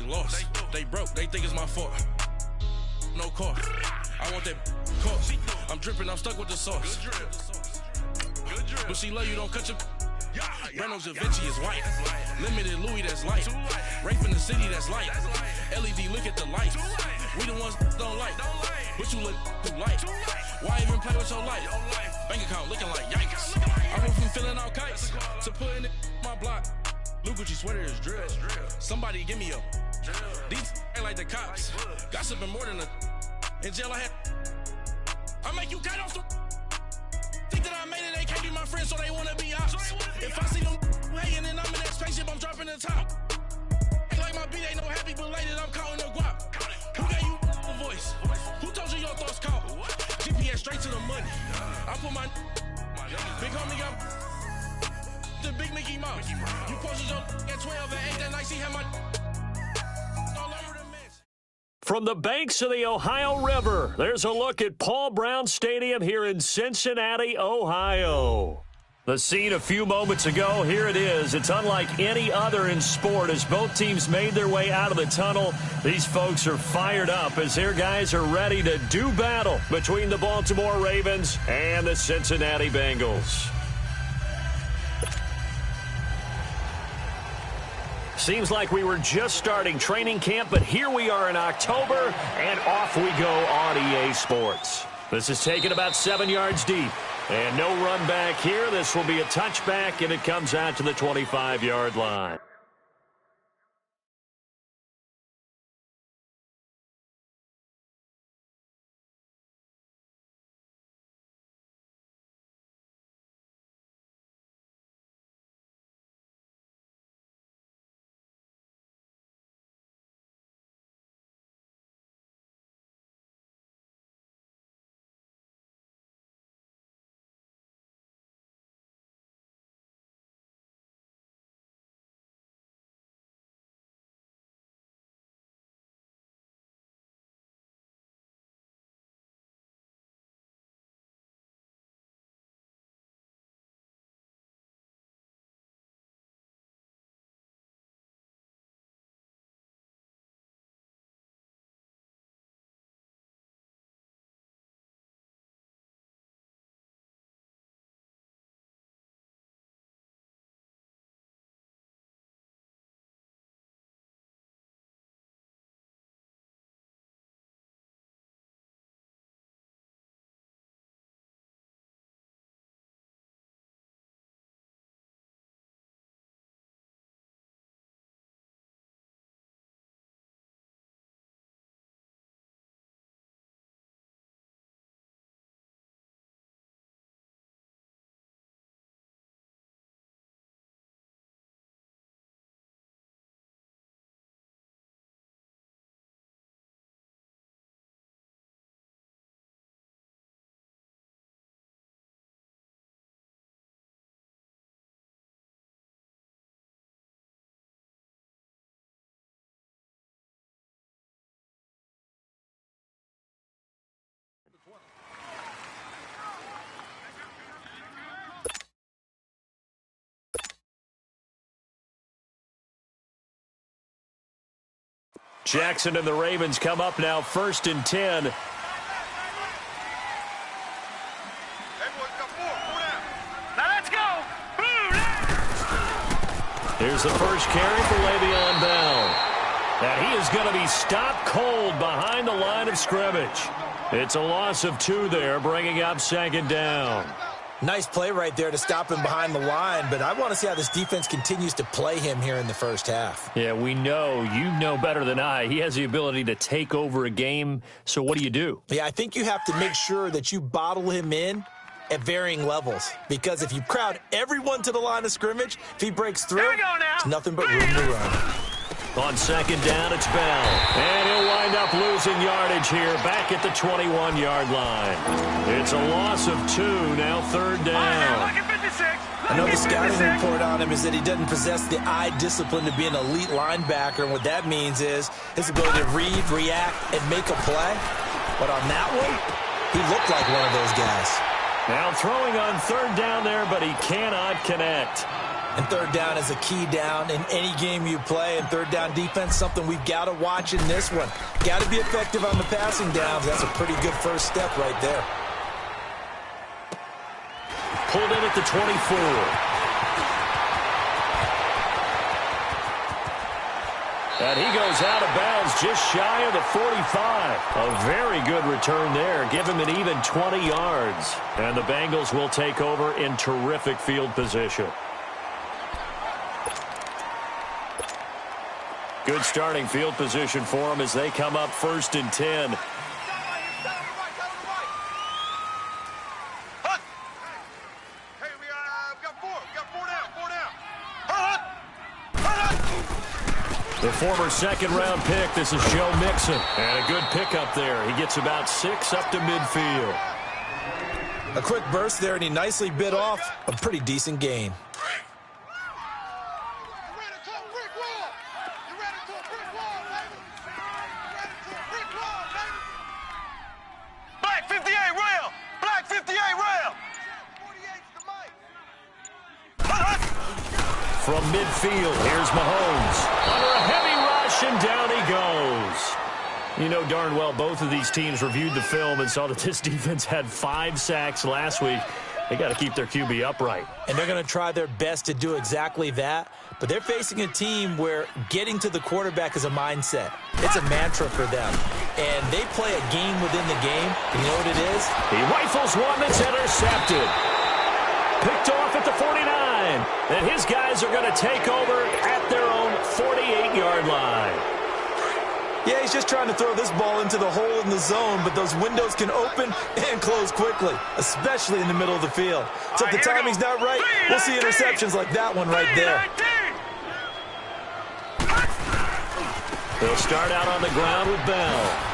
lost. They broke, they think it's my fault. No car. I want that cost. I'm dripping, I'm stuck with the sauce. But she love you, don't cut your. Reynolds Da Vinci is white. Limited Louis, that's light. Rape in the city, that's light. LED, look at the lights. We the ones don't like. But you look too light. Why even play with your life? Bank account looking like yikes. I went from feeling all kites to putting it in my block. Blue Gucci sweater is drill. Somebody give me a. These ain't like the cops. Gossiping more than a. In jail I had. I make you cut off the. Think that I made it, they can't be my friends, so they wanna be ops. If I see them hating and I'm in that spaceship, I'm dropping the top. Ain't like my beat ain't no happy belated, I'm counting the guap. Who gave you the voice? Who told you your thoughts count? GPS straight to the money. I put my big homie up the big Mickey Mouse. You posted your at 12 and 8 that night, she had my all over the mess. From the banks of the Ohio River, there's a look at Paul Brown Stadium here in Cincinnati, Ohio. The scene a few moments ago, here it is. It's unlike any other in sport as both teams made their way out of the tunnel. These folks are fired up as their guys are ready to do battle between the Baltimore Ravens and the Cincinnati Bengals. Seems like we were just starting training camp, but here we are in October, and off we go on EA Sports. This is taken about 7 yards deep, and no run back here. This will be a touchback, and it comes out to the 25-yard line. Jackson and the Ravens come up now, 1st and 10. Let's go. Here's the first carry for Le'Veon Bell. And he is going to be stopped cold behind the line of scrimmage. It's a loss of 2 there, bringing up 2nd down. Nice play right there to stop him behind the line, but I want to see how this defense continues to play him here in the first half. Yeah, we know. You know better than I. He has the ability to take over a game, so what do? Yeah, I think you have to make sure that you bottle him in at varying levels, because if you crowd everyone to the line of scrimmage, if he breaks through, it's nothing but room to run. On 2nd down, it's Bell. And he'll wind up losing yardage here, back at the 21-yard line. It's a loss of 2, now 3rd down. I know the scouting report on him is that he doesn't possess the eye discipline to be an elite linebacker, and what that means is his ability to read, react, and make a play. But on that one, he looked like one of those guys. Now throwing on 3rd down there, but he cannot connect. And third down is a key down in any game you play. And third down defense, something we've got to watch in this one. Got to be effective on the passing downs. That's a pretty good first step right there. Pulled in at the 24. And he goes out of bounds just shy of the 45. A very good return there. Give him an even 20 yards. And the Bengals will take over in terrific field position. Good starting field position for them as they come up 1st and 10. The former second-round pick, this is Joe Mixon. And a good pickup there. He gets about 6 up to midfield. A quick burst there, and he nicely bit off a pretty decent gain. Black 58 rail! Black 58 rail! From midfield, here's Mahomes. Under a heavy rush, and down he goes. You know darn well both of these teams reviewed the film and saw that this defense had 5 sacks last week. They got to keep their QB upright. And they're going to try their best to do exactly that. But they're facing a team where getting to the quarterback is a mindset. It's a mantra for them. And they play a game within the game. And you know what it is? He rifles one that's intercepted. Picked off at the 49. And his guys are going to take over at their own 48-yard line. Yeah, he's just trying to throw this ball into the hole in the zone, but those windows can open and close quickly, especially in the middle of the field. So if the timing's not right, we'll see interceptions like that one right there. They'll start out on the ground with Bell.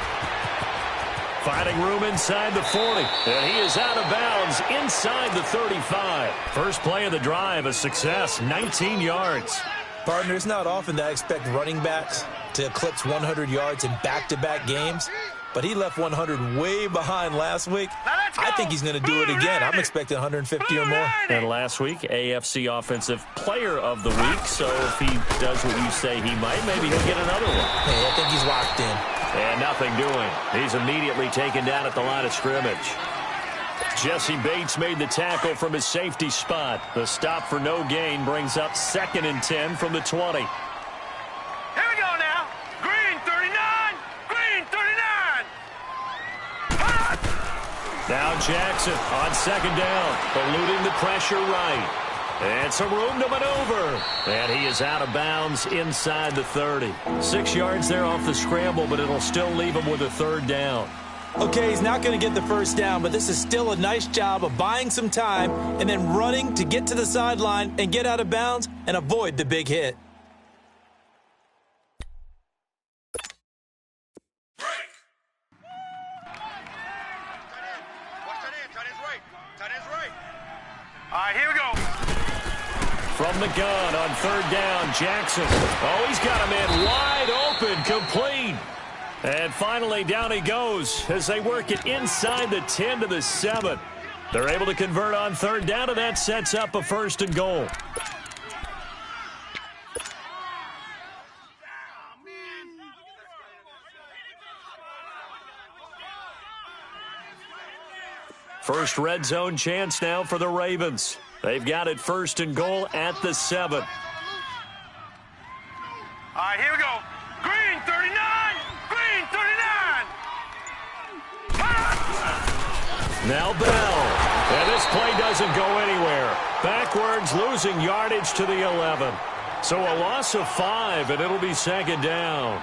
Finding room inside the 40. And he is out of bounds inside the 35. First play of the drive, a success, 19 yards. Partner, it's not often that I expect running backs to eclipse 100 yards in back-to-back games, but he left 100 way behind last week. I think he's going to do it again. I'm expecting 150 or more. And last week, AFC Offensive Player of the Week, so if he does what you say he might, maybe he'll get another one. Hey, I think he's locked in. And nothing doing. He's immediately taken down at the line of scrimmage. Jesse Bates made the tackle from his safety spot. The stop for no gain brings up 2nd and 10 from the 20. Here we go now. Green 39. Green 39. Now Jackson on 2nd down, eluding the pressure right. And some room to maneuver. And he is out of bounds inside the 30. 6 yards there off the scramble, but it'll still leave him with a 3rd down. Okay, he's not going to get the first down, but this is still a nice job of buying some time and then running to get to the sideline and get out of bounds and avoid the big hit. All right, here we go. From the gun on 3rd down, Jackson. Oh, he's got him in wide open, complete. And finally, down he goes as they work it inside the 10 to the 7. They're able to convert on 3rd down, and that sets up a 1st and goal. First red zone chance now for the Ravens. They've got it 1st and goal at the 7. All right, here we go. Green 39. Green 39. Now Bell. And this play doesn't go anywhere. Backwards, losing yardage to the 11. So a loss of 5, and it'll be 2nd down.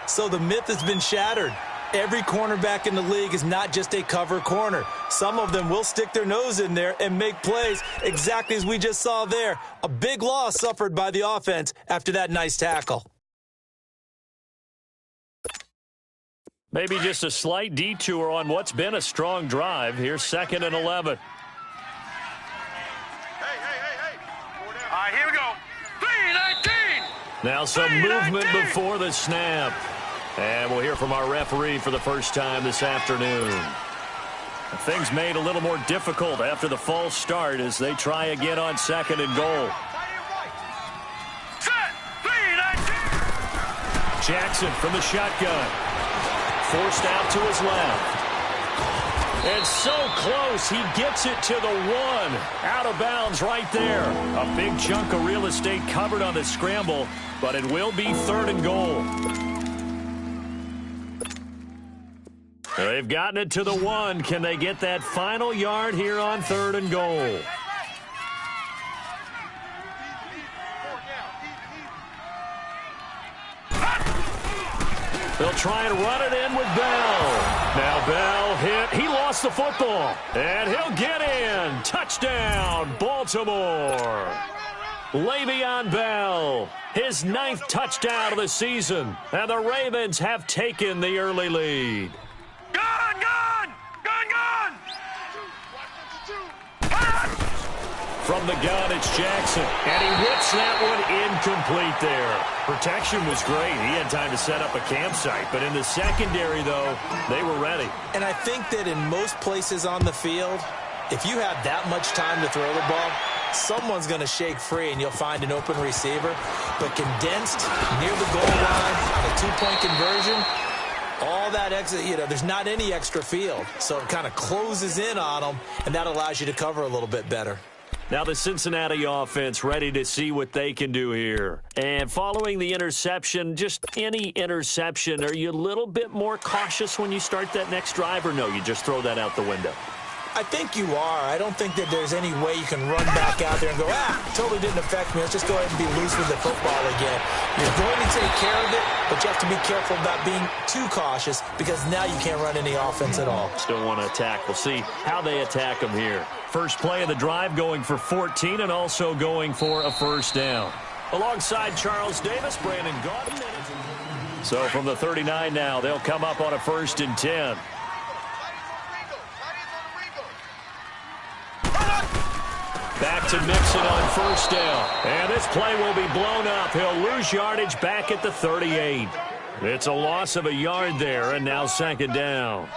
So the myth has been shattered. Every cornerback in the league is not just a cover corner. Some of them will stick their nose in there and make plays exactly as we just saw there. A big loss suffered by the offense after that nice tackle. Maybe just a slight detour on what's been a strong drive. Here's 2nd and 11. Hey. All right, here we go. 3-19. Now some movement before the snap. And we'll hear from our referee for the first time this afternoon. Things made a little more difficult after the false start as they try again on 2nd and goal. Jackson from the shotgun. Forced out to his left. And so close, he gets it to the 1. Out of bounds right there. A big chunk of real estate covered on the scramble, but it will be 3rd and goal. They've gotten it to the 1. Can they get that final yard here on 3rd and goal? They'll try and run it in with Bell. Now Bell hit. He lost the football. And he'll get in. Touchdown, Baltimore. Le'Veon Bell, his 9th touchdown of the season. And the Ravens have taken the early lead. Gun, gun! Gun, gun! From the gun, it's Jackson. And he whips that one incomplete there. Protection was great. He had time to set up a campsite. But in the secondary, though, they were ready. And I think that in most places on the field, if you have that much time to throw the ball, someone's going to shake free and you'll find an open receiver. But condensed near the goal line on a 2-point conversion, all that extra, there's not any extra field. So it kind of closes in on them, and that allows you to cover a little bit better. Now the Cincinnati offense ready to see what they can do here. And following the interception, just any interception, are you a little bit more cautious when you start that next drive, or no, you just throw that out the window? I think you are. I don't think that there's any way you can run back out there and go, totally didn't affect me. Let's just go ahead and be loose with the football again. You're going to take care of it, but you have to be careful about being too cautious because now you can't run any offense at all. Still want to attack. We'll see how they attack them here. First play of the drive going for 14 and also going for a first down. Alongside Charles Davis, Brandon Gaudin. So from the 39 now, they'll come up on a 1st and 10. Back to Mixon on first down. And this play will be blown up. He'll lose yardage back at the 38. It's a loss of a yard there, and now 2nd down.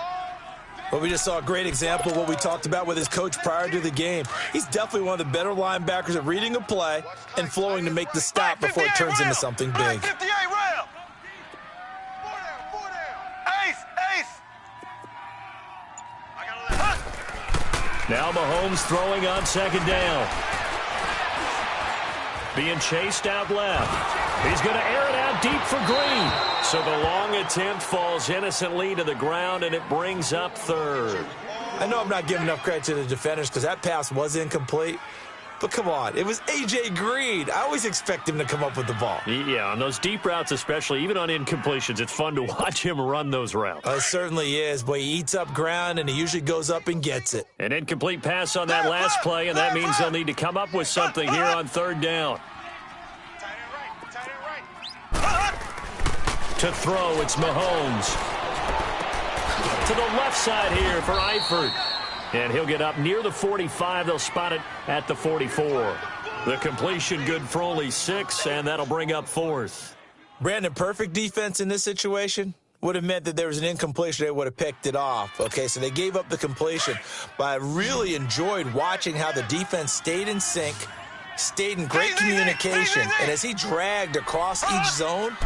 Well, we just saw a great example of what we talked about with his coach prior to the game. He's definitely one of the better linebackers at reading a play and flowing to make the stop before it turns into something big. 58 rail. 4 down. Ace. Now Mahomes throwing on 2nd down. Being chased out left. He's going to air it out deep for Green. So the long attempt falls innocently to the ground, and it brings up 3rd. I know I'm not giving enough credit to the defenders because that pass was incomplete. But come on, it was A.J. Green. I always expect him to come up with the ball. Yeah, on those deep routes especially, even on incompletions, it's fun to watch him run those routes. It certainly is. Boy, he eats up ground, and he usually goes up and gets it. An incomplete pass on that last play, and that means they'll need to come up with something here on 3rd down. To throw, it's Mahomes. To the left side here for Eifert. And he'll get up near the 45. They'll spot it at the 44. The completion good for only 6, and that'll bring up 4th. Brandon, perfect defense in this situation would have meant that there was an incompletion. They would have picked it off. Okay, so they gave up the completion. But I really enjoyed watching how the defense stayed in sync, stayed in great communication. And as he dragged across each zone,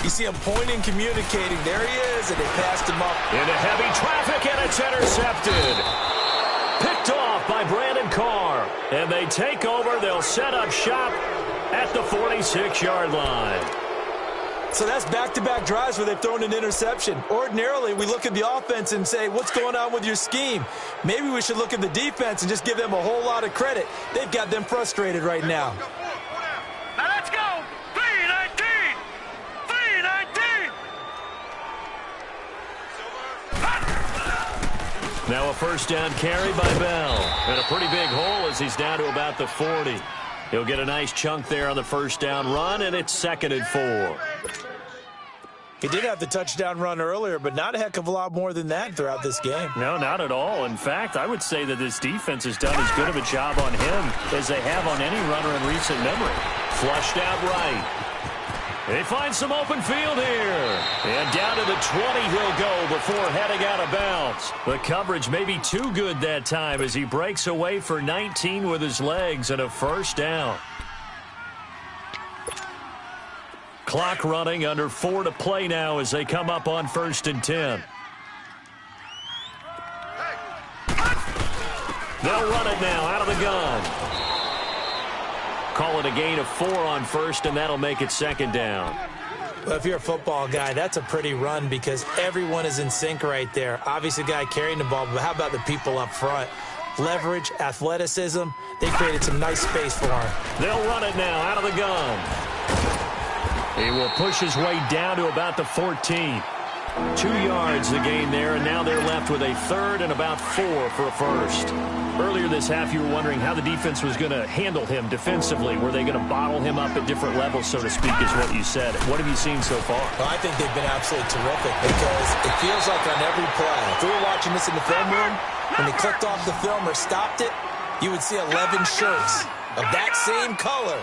you see him pointing, communicating. There he is, and they passed him up. Into heavy traffic, and it's intercepted. Picked off by Brandon Carr. And they take over. They'll set up shop at the 46-yard line. So that's back-to-back drives where they've thrown an interception. Ordinarily, we look at the offense and say, what's going on with your scheme? Maybe we should look at the defense and just give them a whole lot of credit. They've got them frustrated right now. Now let's go. 3-19. 3-19. Now a first down carry by Bell. And a pretty big hole as he's down to about the 40. He'll get a nice chunk there on the first down run, and it's 2nd and 4. He did have the touchdown run earlier, but not a heck of a lot more than that throughout this game. No, not at all. In fact, I would say that this defense has done as good of a job on him as they have on any runner in recent memory. Flushed out right. They find some open field here. And down to the 20 he'll go before heading out of bounds. The coverage may be too good that time as he breaks away for 19 with his legs and a first down. Clock running, under 4 to play now as they come up on 1st and 10. They'll run it now out of the gun. Call it a gain of 4 on 1st, and that'll make it 2nd down. Well, if you're a football guy, that's a pretty run because everyone is in sync right there. Obviously, the guy carrying the ball, but how about the people up front? Leverage, athleticism, they created some nice space for him. They'll run it now out of the gun. He will push his way down to about the 14. 2 yards the gain there, and now they're left with a 3rd and about 4 for a 1st. Earlier this half, you were wondering how the defense was going to handle him defensively. Were they going to bottle him up at different levels, so to speak, is what you said. What have you seen so far? Well, I think they've been absolutely terrific because it feels like on every play, if we were watching this in the film room, when they clicked off the film or stopped it, you would see 11 shirts of that same color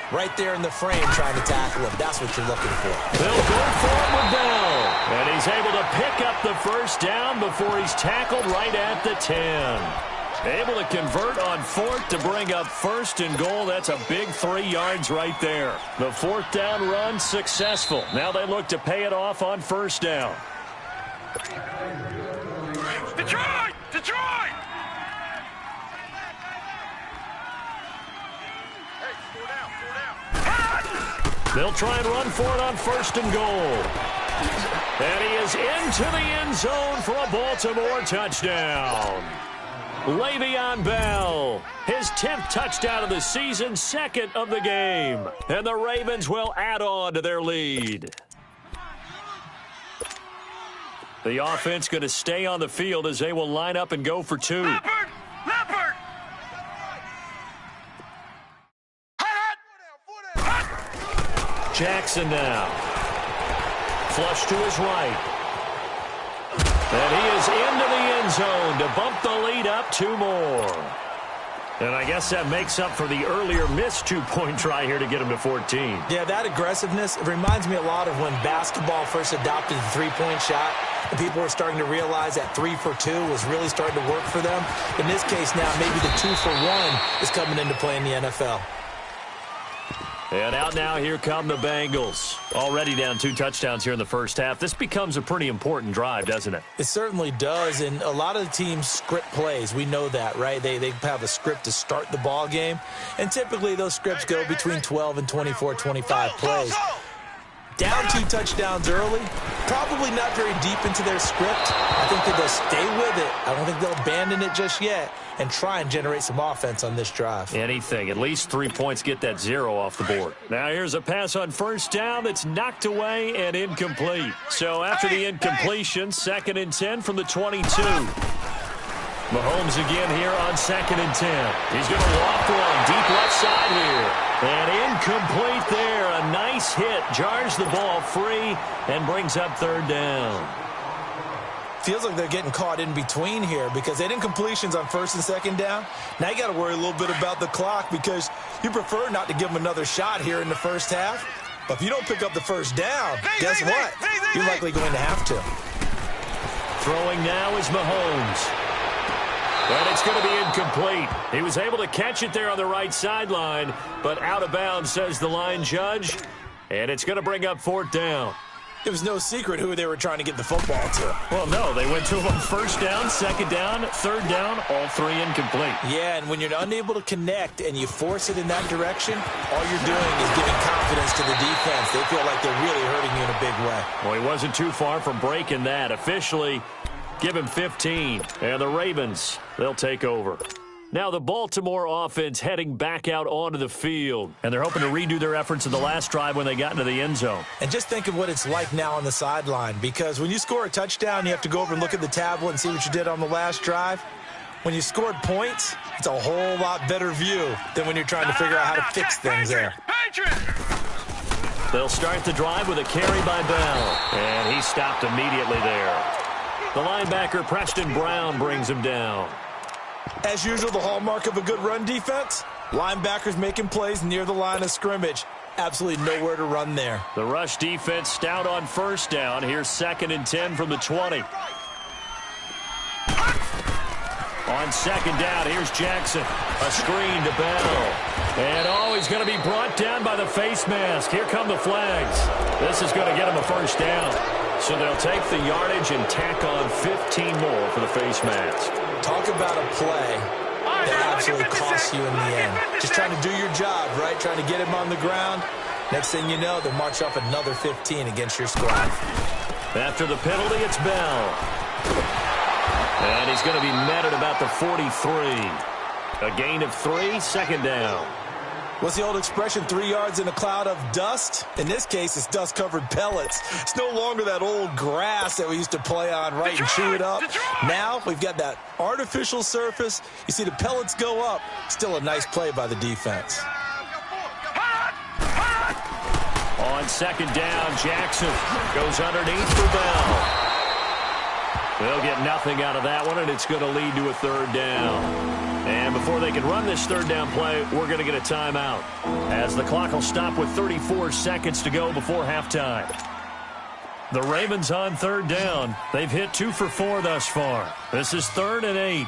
right there in the frame trying to tackle him. That's what you're looking for. They'll go for it with Bell. And he's able to pick up the 1st down before he's tackled right at the 10. Able to convert on 4th to bring up 1st and goal. That's a big 3 yards right there. The 4th down run successful. Now they look to pay it off on 1st down. Detroit! Detroit! They'll try and run for it on 1st and goal. And he is into the end zone for a Baltimore touchdown. Le'Veon Bell, his 10th touchdown of the season, 2nd of the game. And the Ravens will add on to their lead. The offense going to stay on the field as they will line up and go for 2. Leopard! Leopard! Jackson now. Flush to his right. And he is into the end zone to bump the lead up 2 more. And I guess that makes up for the earlier missed 2-point try here to get him to 14. Yeah, that aggressiveness, it reminds me a lot of when basketball first adopted the 3-point shot, and people were starting to realize that 3 for 2 was really starting to work for them. In this case now, maybe the 2 for 1 is coming into play in the NFL. And out now, here come the Bengals. Already down 2 touchdowns here in the first half. This becomes a pretty important drive, doesn't it? It certainly does, and a lot of the teams script plays. We know that, right? They have a script to start the ball game, and typically those scripts go between 12 and 24, 25 plays. Down 2 touchdowns early, probably not very deep into their script. I think that they'll stay with it. I don't think they'll abandon it just yet and try and generate some offense on this drive. Anything. At least 3 points, get that 0 off the board. Now here's a pass on 1st down that's knocked away and incomplete. So after the incompletion, 2nd and 10 from the 22. Mahomes again here on 2nd and 10. He's going to walk one deep left side here. And incomplete there. A nice hit. Jars the ball free and brings up 3rd down. Feels like they're getting caught in between here because they had incompletions on 1st and 2nd down. Now you got to worry a little bit about the clock because you prefer not to give them another shot here in the first half. But if you don't pick up the 1st down, guess what? You're likely going to have to. Throwing now is Mahomes. And it's going to be incomplete. He was able to catch it there on the right sideline, but out of bounds, says the line judge. And it's going to bring up 4th down. It was no secret who they were trying to get the football to. Well, no, they went to him on 1st down, 2nd down, 3rd down, all 3 incomplete. Yeah, and when you're unable to connect and you force it in that direction, all you're doing is giving confidence to the defense. They feel like they're really hurting you in a big way. Well, he wasn't too far from breaking that. Officially, give him 15. And the Ravens, they'll take over. Now the Baltimore offense heading back out onto the field. And they're hoping to redo their efforts in the last drive when they got into the end zone. And just think of what it's like now on the sideline. Because when you score a touchdown, you have to go over and look at the tablet and see what you did on the last drive. When you scored points, it's a whole lot better view than when you're trying to figure out how to fix things there. They'll start the drive with a carry by Bell. And he stopped immediately there. The linebacker, Preston Brown, brings him down. As usual, the hallmark of a good run defense, linebackers making plays near the line of scrimmage. Absolutely nowhere to run there. The rush defense stout on 1st down. Here's 2nd and 10 from the 20. On second down, here's Jackson. A screen to Bell. And he's going to be brought down by the face mask. Here come the flags. This is going to get him a first down. So they'll take the yardage and tack on 15 more for the face mask. Talk about a play that absolutely costs you in the end. Just trying to do your job, right? Trying to get him on the ground. Next thing you know, they'll march off another 15 against your squad. After the penalty, it's Bell. And he's going to be met at about the 43. A gain of 3, second down. What's the old expression, 3 yards in a cloud of dust? In this case, it's dust-covered pellets. It's no longer that old grass that we used to play on, right, and chew it up. Now we've got that artificial surface. You see the pellets go up. Still a nice play by the defense. On second down, Jackson goes underneath for Bell. They'll get nothing out of that one, and it's going to lead to a third down. And before they can run this third down play, we're going to get a timeout, as the clock will stop with 34 seconds to go before halftime. The Ravens on third down. They've hit 2 for 4 thus far. This is 3rd and 8.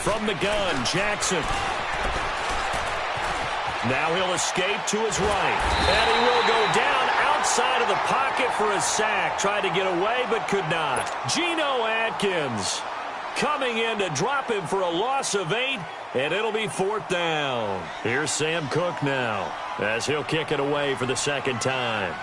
From the gun, Jackson. Now he'll escape to his right. And he will go down outside of the pocket for a sack. Tried to get away, but could not. Geno Atkins coming in to drop him for a loss of 8, and it'll be 4th down. Here's Sam Cook now, as he'll kick it away for the second time.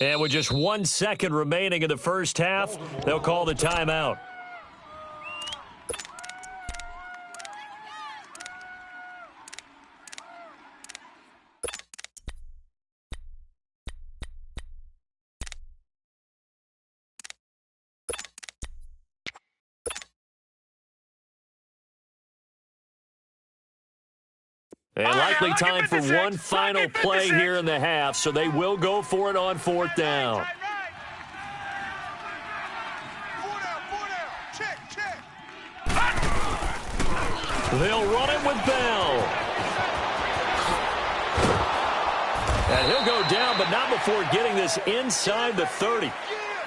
And with just 1 second remaining in the first half, they'll call the timeout. And likely time for one final play here in the half, so they will go for it on 4th down. They'll run it with Bell. And he'll go down, but not before getting this inside the 30.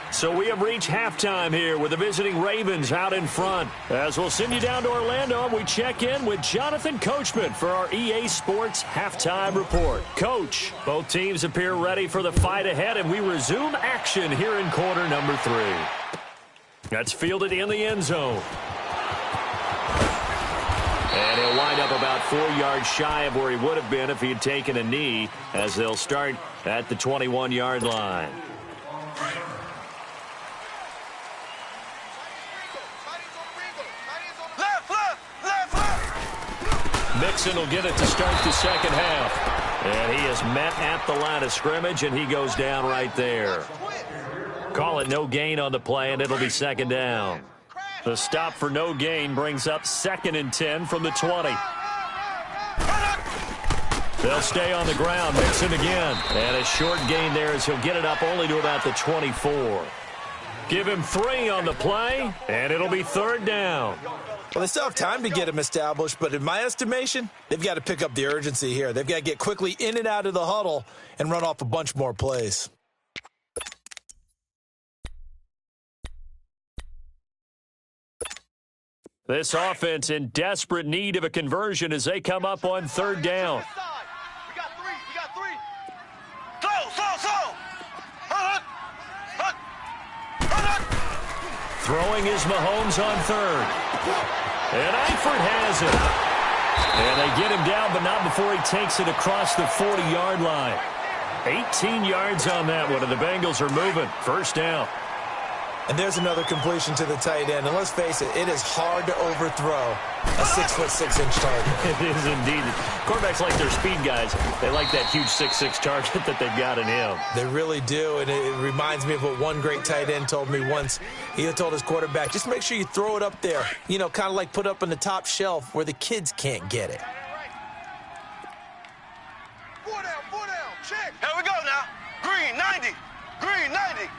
So we have reached halftime here with the visiting Ravens out in front. As we'll send you down to Orlando, we check in with Jonathan Coachman for our EA Sports Halftime Report. Coach, both teams appear ready for the fight ahead, and we resume action here in quarter number 3. That's fielded in the end zone. And he'll wind up about 4 yards shy of where he would have been if he had taken a knee, as they'll start at the 21-yard line. Mixon will get it to start the second half. And he is met at the line of scrimmage, and he goes down right there. Call it no gain on the play, and it'll be second down. The stop for no gain brings up 2nd and 10 from the 20. They'll stay on the ground. Mixon again. And a short gain there as he'll get it up only to about the 24. Give him 3 on the play, and it'll be 3rd down. Well, they still have time to get him established, but in my estimation, they've got to pick up the urgency here. They've got to get quickly in and out of the huddle and run off a bunch more plays. This offense in desperate need of a conversion as they come up on 3rd down. We got 3. Slow. Throwing is Mahomes on 3rd. And Eifert has it. And they get him down, but not before he takes it across the 40-yard line. 18 yards on that one, and the Bengals are moving. 1st down. And there's another completion to the tight end. And let's face it, it is hard to overthrow a 6'6" target. It is indeed. Quarterbacks like their speed guys. They like that huge 6'6" target that they've got in him. They really do, and it reminds me of what one great tight end told me once. He told his quarterback, just make sure you throw it up there. You know, kind of like put up on the top shelf where the kids can't get it. 4 down. Check. Here we go. 90. Green, 90.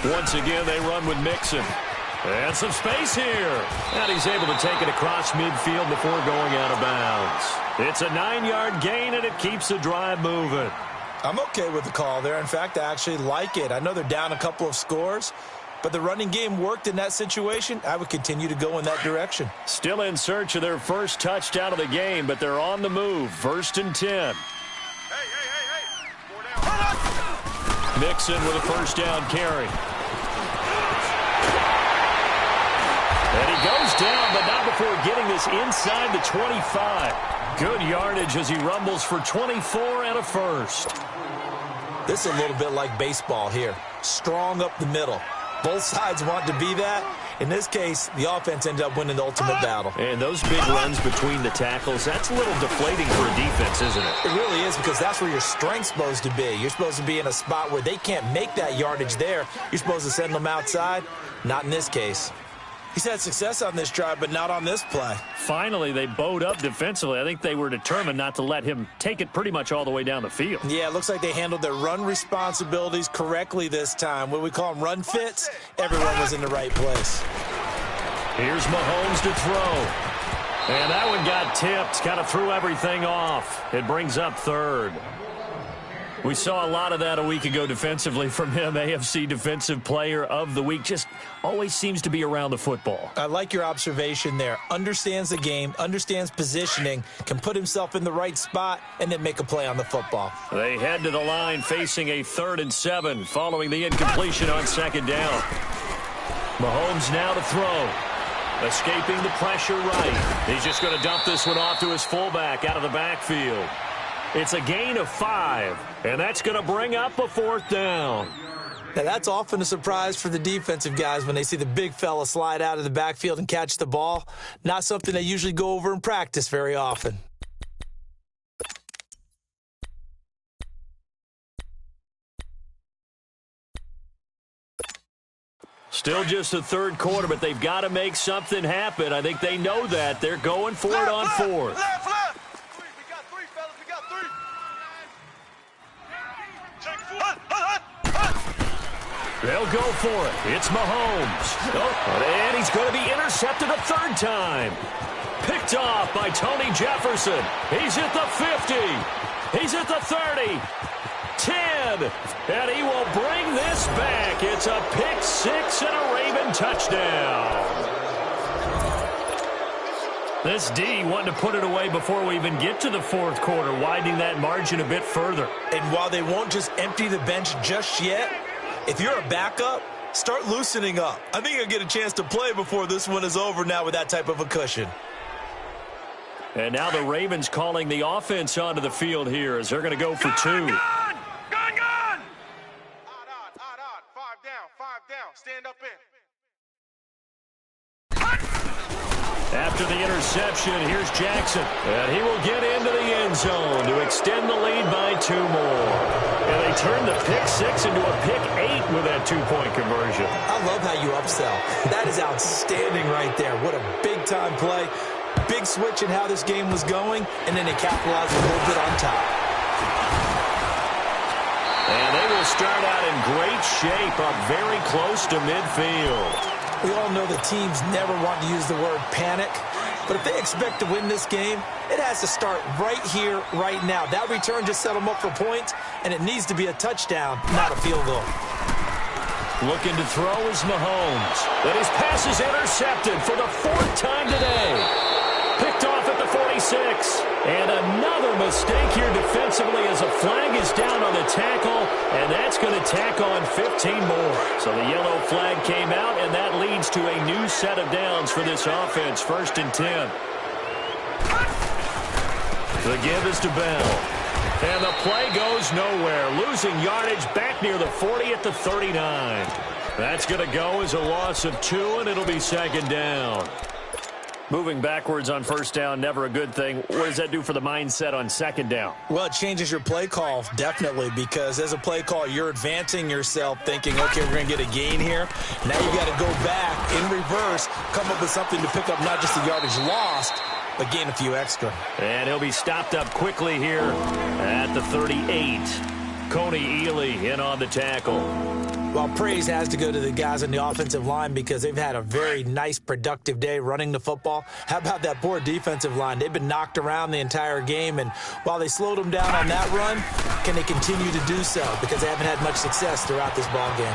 Once again, they run with Mixon. And some space here. And he's able to take it across midfield before going out of bounds. It's a 9-yard gain, and it keeps the drive moving. I'm okay with the call there. In fact, I actually like it. I know they're down a couple of scores, but the running game worked in that situation. I would continue to go in that direction. Still in search of their first touchdown of the game, but they're on the move. 1st and 10. Hey. 4 down. Mixon with a first down carry. And he goes down, but not before getting this inside the 25. Good yardage as he rumbles for 24 and a first. This is a little bit like baseball here. Strong up the middle. Both sides want to be that. In this case, the offense ended up winning the ultimate battle. And those big runs between the tackles, that's a little deflating for a defense, isn't it? It really is, because that's where your strength's supposed to be. You're supposed to be in a spot where they can't make that yardage there. You're supposed to send them outside. Not in this case. He's had success on this drive, but not on this play. Finally, they bowed up defensively. I think they were determined not to let him take it pretty much all the way down the field. Yeah, it looks like they handled their run responsibilities correctly this time. What we call them run fits, everyone was in the right place. Here's Mahomes to throw. And that one got tipped, kind of threw everything off. It brings up 3rd. We saw a lot of that a week ago defensively from him. AFC Defensive Player of the Week. Just always seems to be around the football. I like your observation there. Understands the game, understands positioning, can put himself in the right spot, and then make a play on the football. They head to the line facing a 3rd and 7 following the incompletion on 2nd down. Mahomes now to throw. Escaping the pressure right. He's just going to dump this one off to his fullback out of the backfield. It's a gain of 5, and that's going to bring up a 4th down. Now, that's often a surprise for the defensive guys when they see the big fella slide out of the backfield and catch the ball. Not something they usually go over in practice very often. Still just the 3rd quarter, but they've got to make something happen. I think they know that. They're going for it on 4th. Left. We got 3, fellas. We got 3. They'll go for it. It's Mahomes. And he's going to be intercepted a 3rd time. Picked off by Tony Jefferson. He's at the 50. He's at the 30. 10. And he will bring this back. It's a pick 6 and a Raven touchdown. This D wanting to put it away before we even get to the 4th quarter, widening that margin a bit further. And while they won't just empty the bench just yet, if you're a backup, start loosening up. I think you'll get a chance to play before this one is over now with that type of a cushion. And now the Ravens calling the offense onto the field here as they're going to go for 2. Gone. Odd. 5 down. Stand up in. After the interception, here's Jackson. And he will get into the end zone to extend the lead by 2 more. And they turn the pick 6 into a pick 8 with that 2-point conversion. I love how you upsell. That is outstanding right there. What a big-time play. Big switch in how this game was going, and then they capitalized a little bit on top. And they will start out in great shape up very close to midfield. We all know the teams never want to use the word panic, but if they expect to win this game, it has to start right here, right now. That return just set them up for points, and it needs to be a touchdown, not a field goal. Looking to throw is Mahomes. But his pass is intercepted for the 4th time today. Picked off at the 46. And another mistake here defensively as a flag is down on the tackle, and that's going to tack on 15 more. So the yellow flag came out, and that leads to a new set of downs for this offense. 1st and 10. The give is to Bell. And the play goes nowhere. Losing yardage back near the 40 at the 39. That's going to go as a loss of 2, and it'll be 2nd down. Moving backwards on 1st down, never a good thing. What does that do for the mindset on 2nd down? Well, it changes your play call, definitely, because as a play call, you're advancing yourself thinking, okay, we're going to get a gain here. Now you got to go back in reverse, come up with something to pick up not just the yardage lost, but gain a few extra. And he'll be stopped up quickly here at the 38. Coney Ely in on the tackle. Well, praise has to go to the guys on the offensive line because they've had a very nice, productive day running the football. How about that poor defensive line? They've been knocked around the entire game, and while they slowed them down on that run, can they continue to do so? Because they haven't had much success throughout this ball game.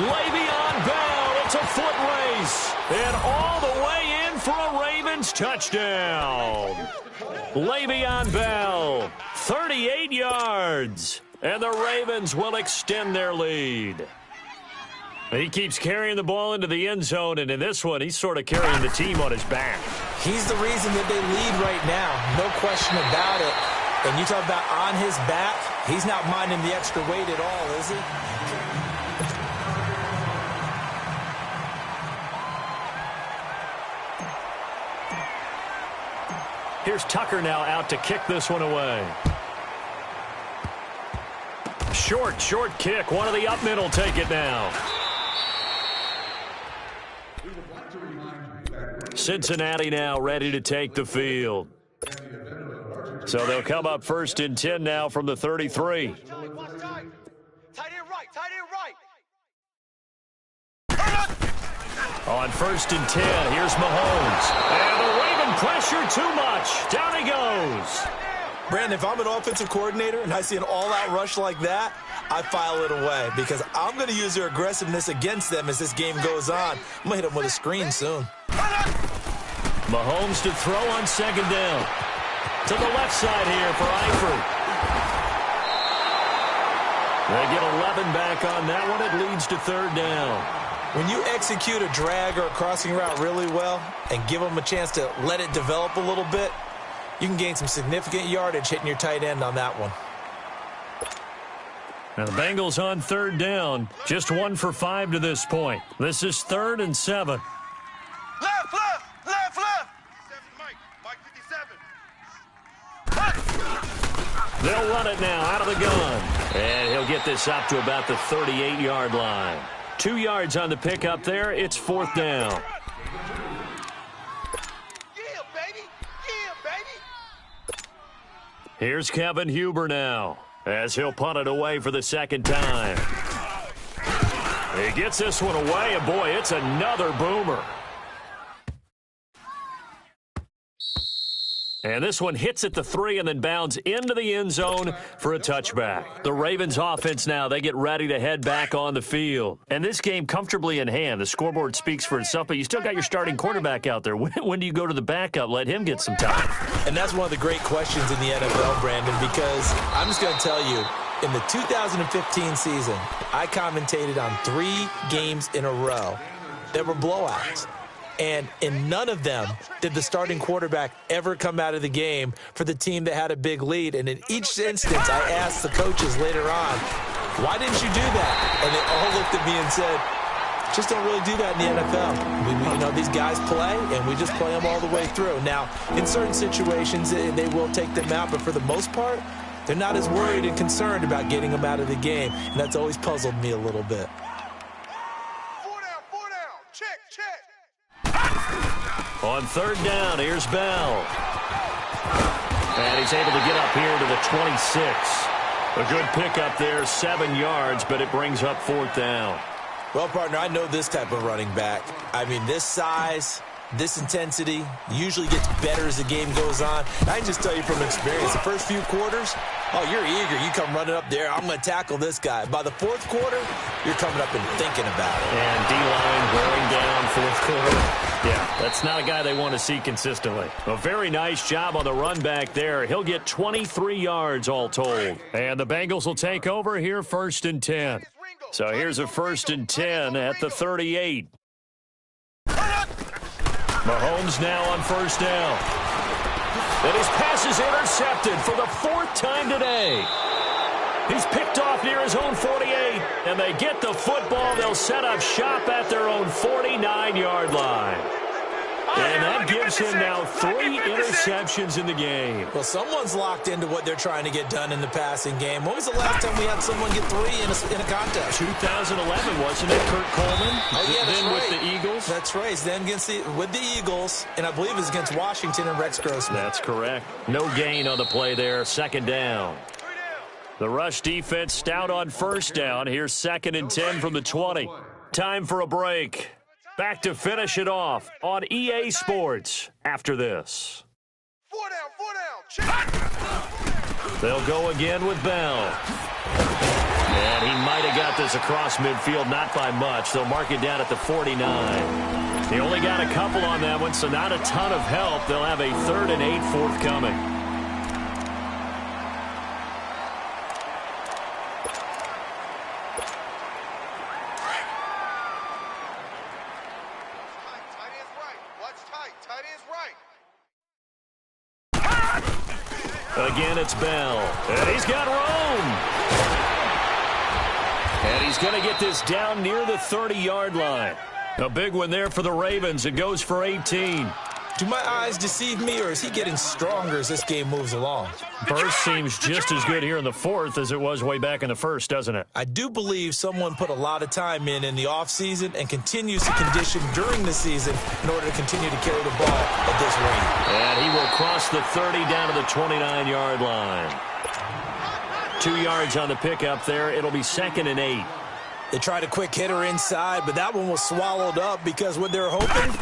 Le'Veon Bell, it's a foot race, and all the way in for a Ravens touchdown. Le'Veon Bell, 38 yards, and the Ravens will extend their lead. He keeps carrying the ball into the end zone, and in this one, he's sort of carrying the team on his back. He's the reason that they lead right now, no question about it. And you talk about on his back, he's not minding the extra weight at all, is he? Here's Tucker now out to kick this one away. Short kick. One of the up men will take it now. Cincinnati now ready to take the field. So they'll come up 1st and 10 now from the 33. Tight end right. On 1st and 10, here's Mahomes. And the Raven pressure too much. Down he goes. Brandon, if I'm an offensive coordinator and I see an all-out rush like that, I file it away because I'm going to use their aggressiveness against them as this game goes on. I'm going to hit them with a screen soon. Mahomes to throw on 2nd down. To the left side here for Eifert. They get 11 back on that one. It leads to 3rd down. When you execute a drag or a crossing route really well and give them a chance to let it develop a little bit, you can gain some significant yardage hitting your tight end on that one. Now the Bengals on 3rd down. Just 1 for 5 to this point. This is 3rd and 7. Left. Mike 57. They'll run it now out of the gun. And he'll get this up to about the 38-yard line. 2 yards on the pickup there. It's 4th down. Here's Kevin Huber now as he'll punt it away for the 2nd time. He gets this one away, and boy, it's another boomer. And this one hits at the 3 and then bounds into the end zone for a touchback. The Ravens offense now, they get ready to head back on the field. And this game comfortably in hand. The scoreboard speaks for itself, but you still got your starting quarterback out there. When do you go to the backup? Let him get some time. And that's one of the great questions in the NFL, Brandon, because I'm just going to tell you, in the 2015 season, I commentated on 3 games in a row that were blowouts. And in none of them did the starting quarterback ever come out of the game for the team that had a big lead. And in each instance, I asked the coaches later on, why didn't you do that? And they all looked at me and said, just don't really do that in the NFL. These guys play, and we just play them all the way through. Now, in certain situations, they will take them out, but for the most part, they're not as worried and concerned about getting them out of the game. And that's always puzzled me a little bit. 4 down. Check. On 3rd down, here's Bell. And he's able to get up here to the 26. A good pickup there, 7 yards, but it brings up 4th down. Well, partner, I know this type of running back. I mean, this size, this intensity usually gets better as the game goes on. I can just tell you from experience, the first few quarters, you're eager. You come running up there, I'm going to tackle this guy. By the 4th quarter, you're coming up and thinking about it. And D-line wearing down 4th quarter. Yeah, that's not a guy they want to see consistently. A very nice job on the run back there. He'll get 23 yards all told. And the Bengals will take over here 1st and 10. So here's a 1st and 10 at the 38. Mahomes now on 1st down. And his pass is intercepted for the 4th time today. He's picked off near his own 48, and they get the football. They'll set up shop at their own 49-yard line. And that gives him now 3 interceptions in the game. Well, someone's locked into what they're trying to get done in the passing game. When was the last time we had someone get 3 in a contest? 2011, wasn't it, Kurt Coleman? Oh, yeah, that's then right. with the Eagles. That's right. Then with the Eagles, and I believe it was against Washington and Rex Grossman. That's correct. No gain on the play there. Second down. The rush defense stout on first down. Here's 2nd and 10 from the 20. Time for a break. Back to finish it off on EA Sports after this. 4 down, 4 down. They'll go again with Bell. And he might have got this across midfield, not by much. They'll mark it down at the 49. He only got a couple on that one, so not a ton of help. They'll have a 3rd and 8 forthcoming. Again, it's Bell. And he's got room. And he's going to get this down near the 30-yard line. A big one there for the Ravens. It goes for 18. Do my eyes deceive me, or is he getting stronger as this game moves along? Burst seems just as good here in the 4th as it was way back in the 1st, doesn't it? I do believe someone put a lot of time in the offseason and continues to condition during the season in order to continue to carry the ball at this rate. And he will cross the 30 down to the 29-yard line. 2 yards on the pickup there. It'll be 2nd and 8. They tried a quick hitter inside, but that one was swallowed up because what they're hoping,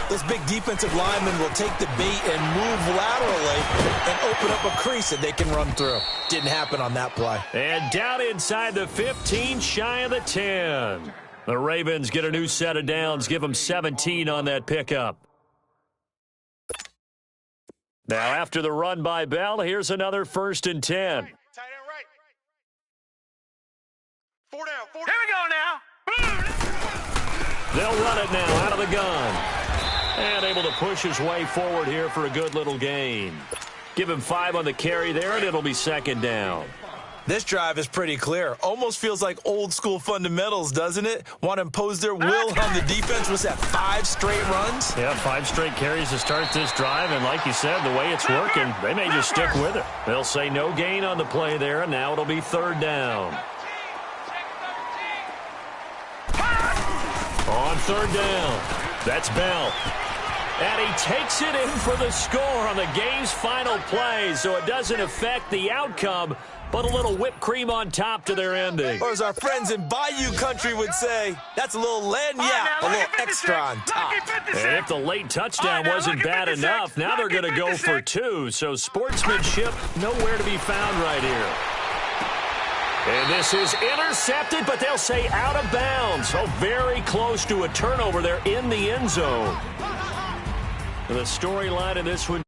this big defensive lineman will take the bait and move laterally and open up a crease that they can run through. Didn't happen on that play. And down inside the 15, shy of the 10. The Ravens get a new set of downs, give them 17 on that pickup. Now after the run by Bell, here's another 1st and 10. Tight end right. 4 down, 4 down. Here we go now. They'll run it now out of the gun. And able to push his way forward here for a good little gain. Give him 5 on the carry there, and it'll be 2nd down. This drive is pretty clear. Almost feels like old school fundamentals, doesn't it? Want to impose their will on the defense. Was that 5 straight runs? Yeah, 5 straight carries to start this drive, and like you said, the way it's working, they may just stick with it. They'll say no gain on the play there, and now it'll be 3rd down. On 3rd down, that's Bell. And he takes it in for the score on the game's final play, so it doesn't affect the outcome, but a little whipped cream on top to their ending. Or as our friends in Bayou Country would say, that's a little lagniappe, a little extra on top. And if the late touchdown wasn't bad enough, now they're going to go for 2, so sportsmanship nowhere to be found right here. And this is intercepted, but they'll say out of bounds. So very close to a turnover there in the end zone. The storyline of this one.